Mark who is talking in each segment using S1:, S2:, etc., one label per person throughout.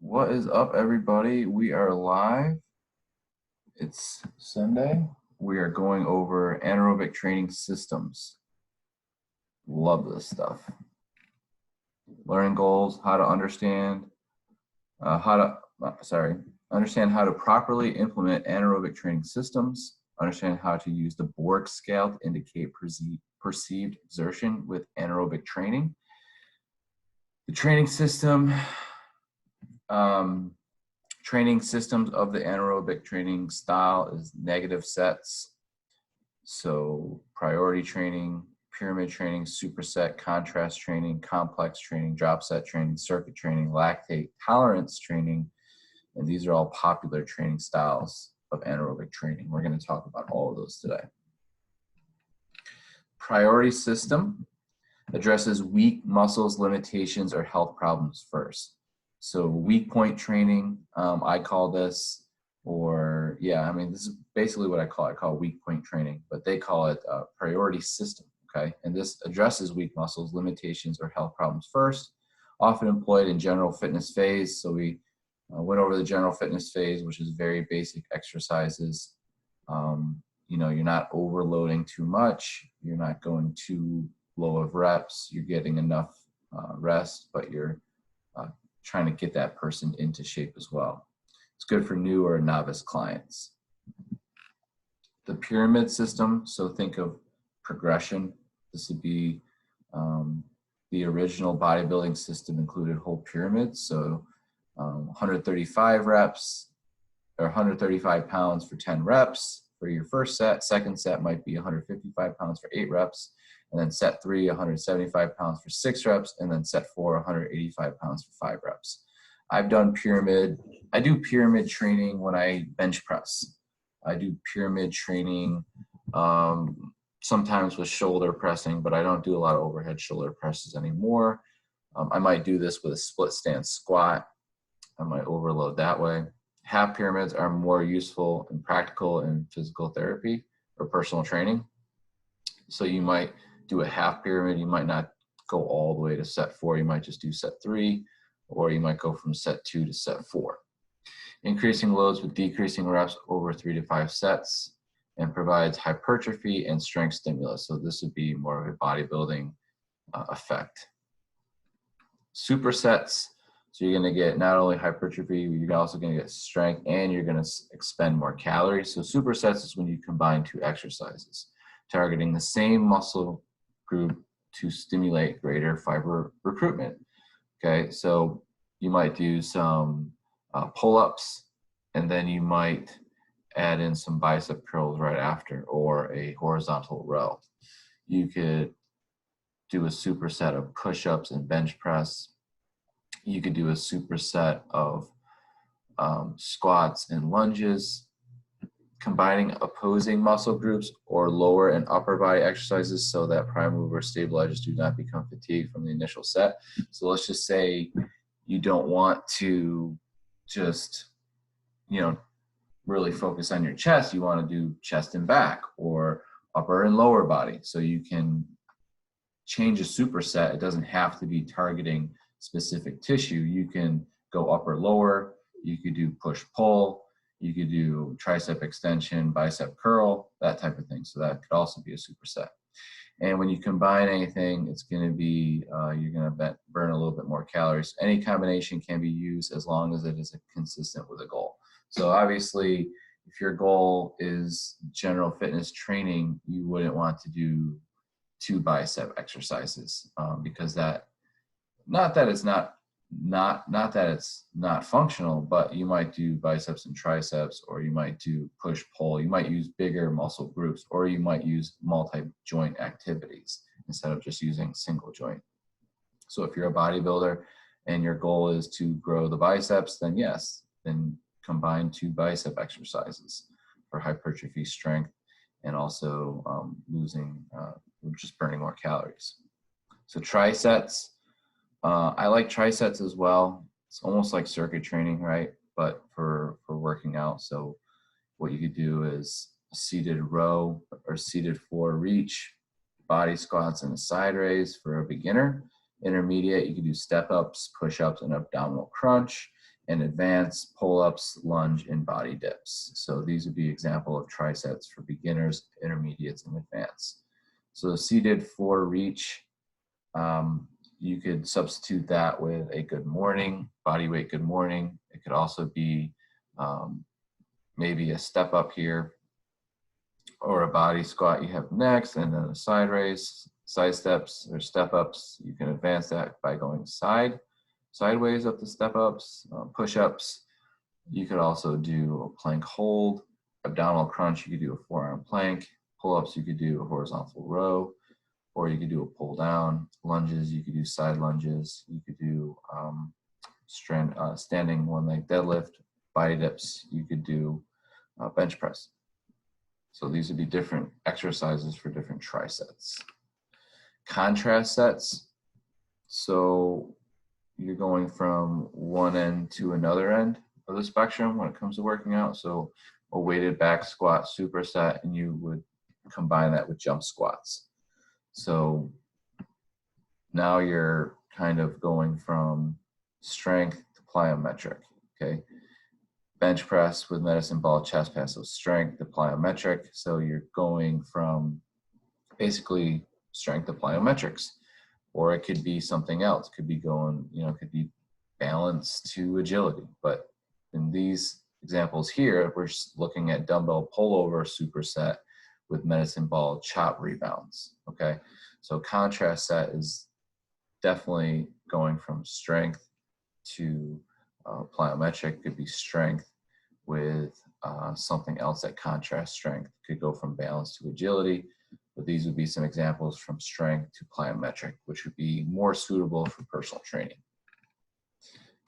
S1: What is up, everybody? We are live. It's Sunday. We are going over anaerobic training systems. Love this stuff. Learning goals, how to understand, understand how to properly implement anaerobic training systems, understand how to use the Borg scale to indicate perceived exertion with anaerobic training. The training systems of the anaerobic training style is negative sets. So priority training, pyramid training, superset, contrast training, complex training, drop set training, circuit training, lactate tolerance training. And these are all popular training styles of anaerobic training. We're going to talk about all of those today. Priority system addresses weak muscles, limitations, or health problems first. So weak point training, I call this, this is basically what I call weak point training, but they call it a priority system, okay? And this addresses weak muscles, limitations, or health problems first, often employed in general fitness phase. So we went over the general fitness phase, which is very basic exercises. You're not overloading too much, you're not going too low of reps, you're getting enough rest, but you're trying to get that person into shape as well. It's good for new or novice clients. The pyramid system, so think of progression. This would be the original bodybuilding system included whole pyramids. So 135 reps or 135 pounds for 10 reps for your first set. Second set might be 155 pounds for 8 reps. And then set 3, 175 pounds for 6 reps, and then set 4, 185 pounds for 5 reps. I've done pyramid. I do pyramid training when I bench press. I do pyramid training sometimes with shoulder pressing, but I don't do a lot of overhead shoulder presses anymore. I might do this with a split stance squat. I might overload that way. Half pyramids are more useful and practical in physical therapy or personal training. So you might do a half pyramid. You might not go all the way to set 4. You might just do set 3, or you might go from set 2 to set 4. Increasing loads with decreasing reps over 3 to 5 sets and provides hypertrophy and strength stimulus. So this would be more of a bodybuilding effect. Supersets. So you're going to get not only hypertrophy, you're also going to get strength, and you're going to expend more calories. So supersets is when you combine 2 exercises, targeting the same muscle group to stimulate greater fiber recruitment. Okay, so you might do some pull-ups, and then you might add in some bicep curls right after, or a horizontal row. You could do a superset of push-ups and bench press. You could do a superset of squats and lunges, combining opposing muscle groups or lower and upper body exercises so that prime mover stabilizers do not become fatigued from the initial set. So let's just say you don't want to just, really focus on your chest. You want to do chest and back or upper and lower body. So you can change a superset. It doesn't have to be targeting specific tissue. You can go upper, lower. You could do push, pull. You could do tricep extension, bicep curl, that type of thing. So that could also be a superset. And when you combine anything, it's going to be, you're going to burn a little bit more calories. Any combination can be used as long as it is consistent with a goal. So obviously, if your goal is general fitness training, you wouldn't want to do 2 bicep exercises because that, not that it's not functional, but you might do biceps and triceps, or you might do push pull. You might use bigger muscle groups, or you might use multi-joint activities instead of just using single joint. So if you're a bodybuilder and your goal is to grow the biceps, then yes, then combine 2 bicep exercises for hypertrophy, strength, and also just burning more calories. So trisets. I like trisets as well. It's almost like circuit training, right? But for working out. So what you could do is a seated row or seated floor reach, body squats and a side raise for a beginner. Intermediate, you can do step ups, push ups, and abdominal crunch. and advanced pull-ups, lunge, and body dips. So these would be example of trisets for beginners, intermediates, and advanced. So seated for reach, you could substitute that with a good morning, body weight good morning. It could also be maybe a step up here, or a body squat you have next, and then a side raise, side steps or step ups. You can advance that by going sideways up the step ups, push ups. You could also do a plank hold, abdominal crunch. You could do a forearm plank. Pull ups, you could do a horizontal row, or you could do a pull down. Lunges, you could do side lunges. You could do standing one leg deadlift. Body dips, you could do bench press. So these would be different exercises for different trisets. Contrast sets. So you're going from one end to another end of the spectrum when it comes to working out. So a weighted back squat superset, and you would combine that with jump squats. So now you're kind of going from strength to plyometric, okay? Bench press with medicine ball chest pass, so strength to plyometric. So you're going from basically strength to plyometrics, or it could be something else. It could be going, it could be balance to agility. But in these examples here, we're just looking at dumbbell pullover superset with medicine ball chop rebounds, okay? So contrast set is definitely going from strength to plyometric. Could be strength with something else that contrasts strength. Could go from balance to agility, but these would be some examples from strength to plyometric, which would be more suitable for personal training.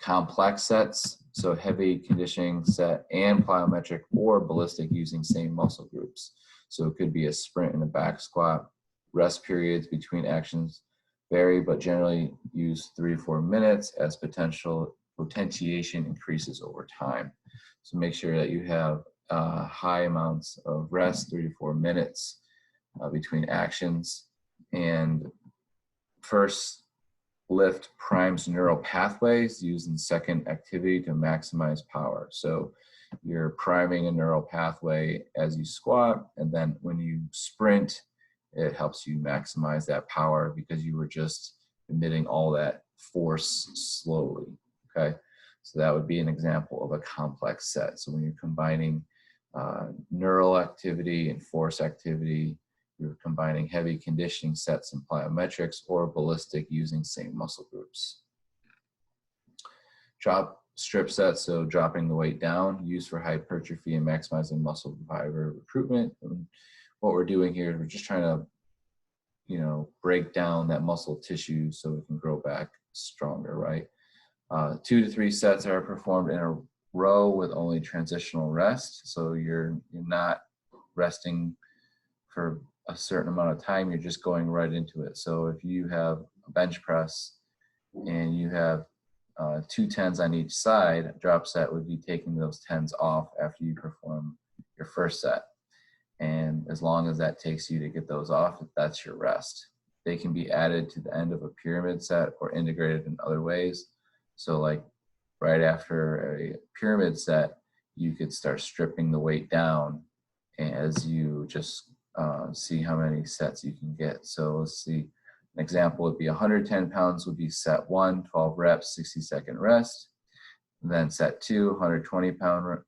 S1: Complex sets, so heavy conditioning set and plyometric or ballistic using same muscle groups. So it could be a sprint and a back squat. Rest periods between actions vary, but generally use 3 to 4 minutes as potentiation increases over time. So make sure that you have high amounts of rest, 3 to 4 minutes between actions. And first lift primes neural pathways using second activity to maximize power. So you're priming a neural pathway as you squat, and then when you sprint, it helps you maximize that power because you were just emitting all that force slowly, okay? So that would be an example of a complex set. So when you're combining neural activity and force activity, you're combining heavy conditioning sets and plyometrics, or ballistic using same muscle groups. Drop strip sets, so dropping the weight down, used for hypertrophy and maximizing muscle fiber recruitment. And what we're doing here is we're just trying to, break down that muscle tissue so it can grow back stronger, right? 2 to 3 sets are performed in a row with only transitional rest. So you're not resting for a certain amount of time, you're just going right into it. So if you have a bench press and you have 2 tens on each side, a drop set would be taking those tens off after you perform your first set. And as long as that takes you to get those off, that's your rest. They can be added to the end of a pyramid set or integrated in other ways. So like right after a pyramid set, you could start stripping the weight down as you just see how many sets you can get. So let's see, an example would be 110 pounds would be set 1, 12 reps, 60-second rest. And then set 2, 120 pound,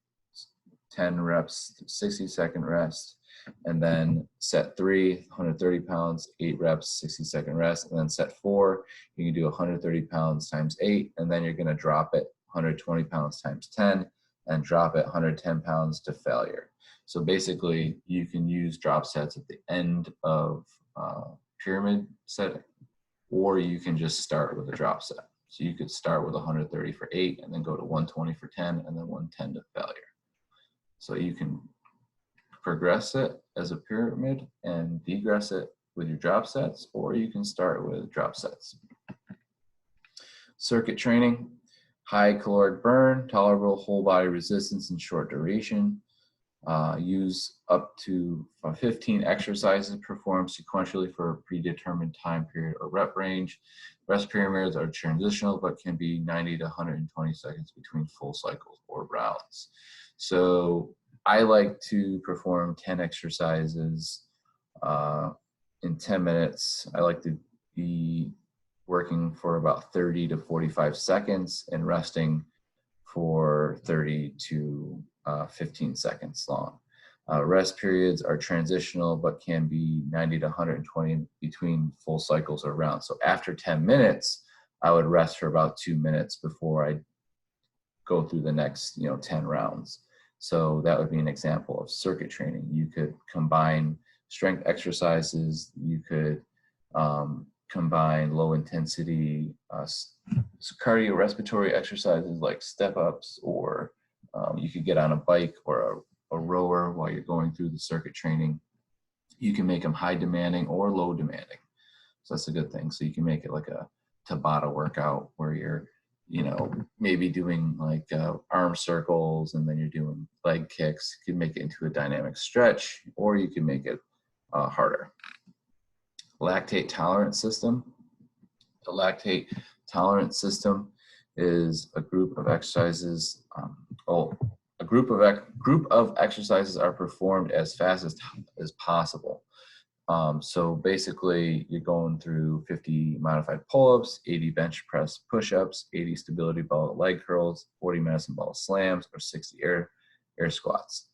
S1: 10 reps, 60-second rest. And then set 3, 130 pounds, 8 reps, 60-second rest. And then set 4, you can do 130 pounds times 8, and then you're gonna drop it 120 pounds times 10, and drop it 110 pounds to failure. So basically, you can use drop sets at the end of pyramid setting, or you can just start with a drop set. So you could start with 130 for 8, and then go to 120 for 10, and then 110 to failure. So you can progress it as a pyramid and degress it with your drop sets, or you can start with drop sets. Circuit training, high caloric burn, tolerable whole body resistance, and short duration. Use up to 15 exercises performed sequentially for a predetermined time period or rep range. Rest periods are transitional, but can be 90 to 120 seconds between full cycles or rounds. So I like to perform 10 exercises in 10 minutes. I like to be working for about 30 to 45 seconds and resting for 30 to 15 seconds long. Rest periods are transitional, but can be 90 to 120 between full cycles or rounds. So after 10 minutes, I would rest for about 2 minutes before I go through the next 10 rounds. So that would be an example of circuit training. You could combine strength exercises. You could combine low intensity cardiorespiratory exercises like step ups, or you could get on a bike or a rower while you're going through the circuit training. You can make them high demanding or low demanding. So that's a good thing. So you can make it like a Tabata workout where you're, maybe doing like arm circles and then you're doing leg kicks. You can make it into a dynamic stretch, or you can make it harder. Lactate tolerance system. The lactate tolerance system is a group of exercises. A group of exercises are performed as fast as possible. So basically, you're going through 50 modified pull-ups, 80 bench press push-ups, 80 stability ball leg curls, 40 medicine ball slams, or 60 air squats.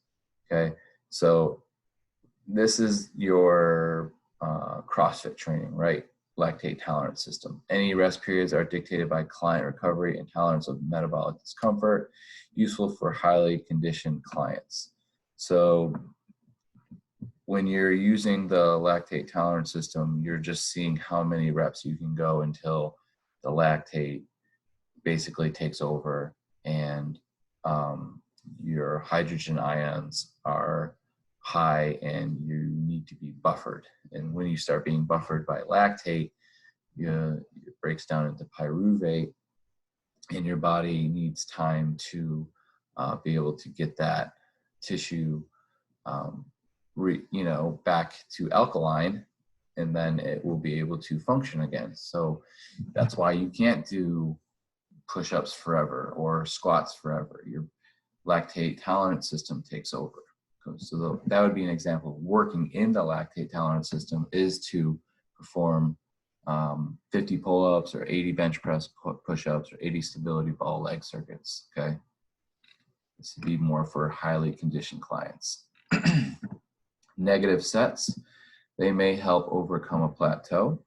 S1: Okay, so this is your CrossFit training, right? Lactate tolerance system. Any rest periods are dictated by client recovery and tolerance of metabolic discomfort, useful for highly conditioned clients. So when you're using the lactate tolerance system, you're just seeing how many reps you can go until the lactate basically takes over and your hydrogen ions are high and you need to be buffered. And when you start being buffered by lactate, it breaks down into pyruvate, and your body needs time to be able to get that tissue back to alkaline, and then it will be able to function again. So that's why you can't do push-ups forever or squats forever. Your lactate tolerance system takes over. So that would be an example of working in the lactate tolerance system, is to perform 50 pull-ups or 80 bench press push-ups or 80 stability ball leg circuits. Okay, this would be more for highly conditioned clients. Negative sets, they may help overcome a plateau.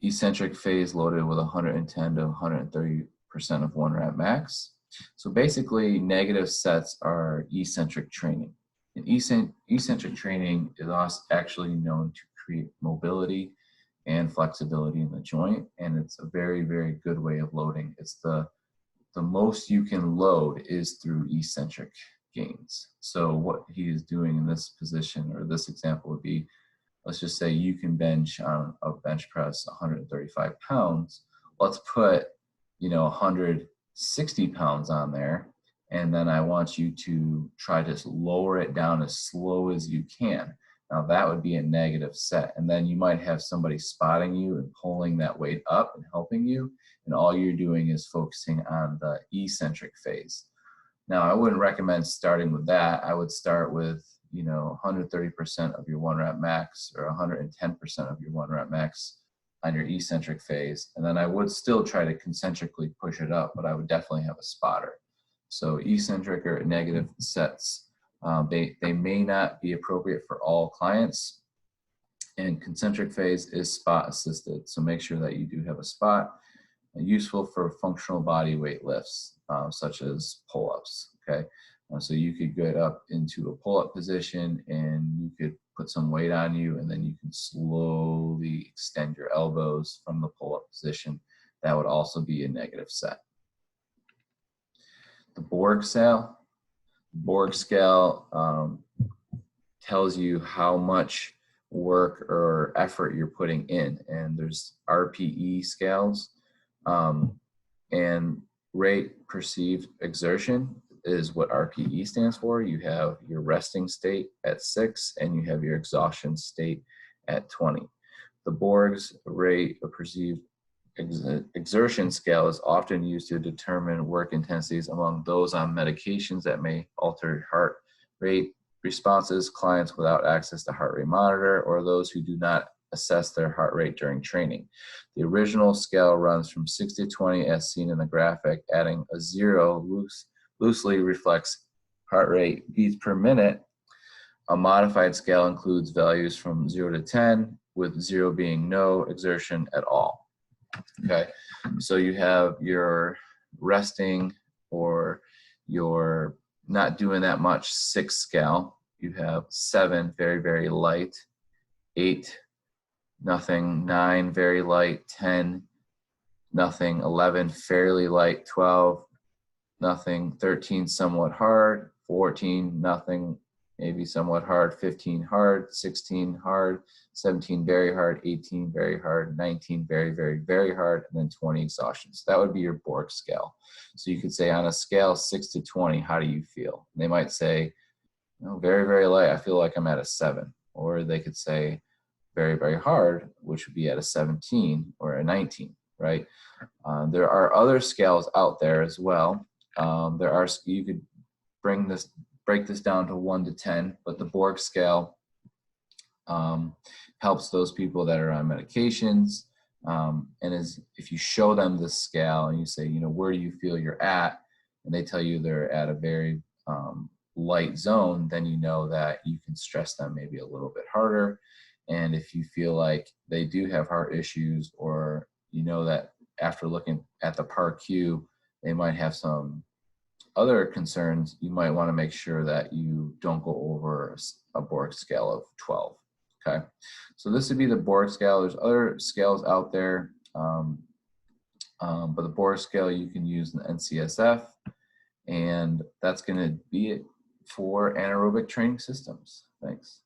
S1: Eccentric phase loaded with 110 to 130% of 1 rep max. So basically, negative sets are eccentric training. And eccentric training is actually known to create mobility and flexibility in the joint, and it's a very, very good way of loading. It's the most you can load is through eccentric gains. So what he is doing in this position, or this example, would be, let's just say you can bench on a bench press 135 pounds. Let's put 160 pounds on there, and then I want you to try to lower it down as slow as you can. Now that would be a negative set, and then you might have somebody spotting you and pulling that weight up and helping you, and all you're doing is focusing on the eccentric phase. Now I wouldn't recommend starting with that. I would start with 130% of your 1 rep max, or 110% of your 1 rep max on your eccentric phase. And then I would still try to concentrically push it up, but I would definitely have a spotter. So eccentric or negative sets, they may not be appropriate for all clients. And concentric phase is spot assisted. So make sure that you do have a spot, useful for functional body weight lifts, such as pull-ups, okay? So you could get up into a pull-up position and you could put some weight on you, and then you can slowly extend your elbows from the pull-up position. That would also be a negative set. The Borg scale. Borg scale tells you how much work or effort you're putting in, and there's RPE scales, and rate perceived exertion is what RPE stands for. You have your resting state at 6 and you have your exhaustion state at 20. The Borg's rate of perceived exertion scale is often used to determine work intensities among those on medications that may alter heart rate responses, clients without access to heart rate monitor, or those who do not assess their heart rate during training. The original scale runs from 6 to 20 as seen in the graphic. Adding a 0 loosely reflects heart rate beats per minute. A modified scale includes values from 0 to 10, with 0 being no exertion at all. Okay, so you have your resting or your not doing that much 6 scale. You have 7, very, very light, 8, nothing, 9, very light, 10, nothing, 11, fairly light, 12, nothing, 13, somewhat hard, 14, nothing, maybe somewhat hard, 15, hard, 16, hard, 17, very hard, 18, very hard, 19, very, very, very hard, and then 20, exhaustion. So that would be your Borg scale. So you could say on a scale 6 to 20, how do you feel? And they might say, very, very light, I feel like I'm at a 7. Or they could say very, very hard, which would be at a 17 or a 19, right? There are other scales out there as well. You could break this down to 1 to 10, but the Borg scale helps those people that are on medications. If you show them this scale and you say, where do you feel you're at? And they tell you they're at a very light zone, then you know that you can stress them maybe a little bit harder. And if you feel like they do have heart issues, or you know that after looking at the PAR-Q, they might have some other concerns, you might want to make sure that you don't go over a Borg scale of 12. Okay, so this would be the Borg scale. There's other scales out there, but the Borg scale you can use in the NCSF, and that's going to be it for anaerobic training systems. Thanks.